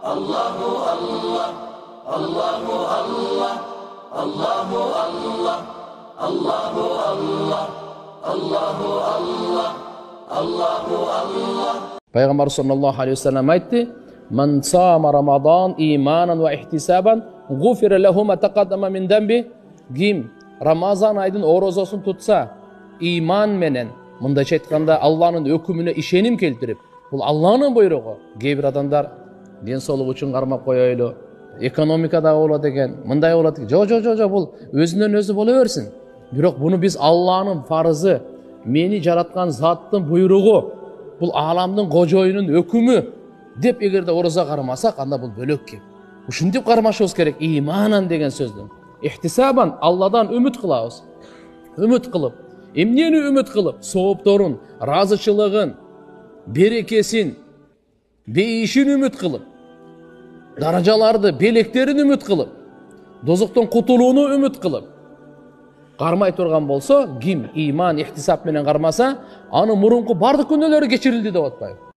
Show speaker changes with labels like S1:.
S1: Allahu Allah, Allahu Allah, Allahu Allah, Allahu Allah, Allahu Allah, Allahu Allah.
S2: Peygamber sallallahu aleyhi ve sellem aytti: "Men sama Ramazan imanan ve ihtisaban, gufira lehu ma taqaddama min dembi." Kim Ramazan ayının orozosun tutsa, iman menen, mındayça aytkanda Allah'ın hükümüne işenim keltirip, bu Allah'ın buyruğu. Кейбір адамдар денсаулық үшін қармап қояйлы, экономикада болады екен, мындай болады екен. Жо, бұл өзінен өзі бола берсін. Бирок бұны біз Allah'ın farızı, мени жаратқан заттың бұйрығы, бұл аламдың қожойының өкімі деп егерде ораза қарамасақ, анда бұл бөлек кеп. Ушинтип қармашыбыз керек, иманан деген сөздің. Ихтисабан, Алладан үміт қылабыз. Үміт қылып, эмнени үміт қылып, соопторун, разычылығын, берекесин, бейишин үміт қылып, даражаларды, белектерін үміт қылып, дозықтың құтылуыны үміт қылып, қармай тұрған болса, ким иман, ихтисап менен қармаса, аны мұрынқы барды күнделері кечирилди деп атпайбы.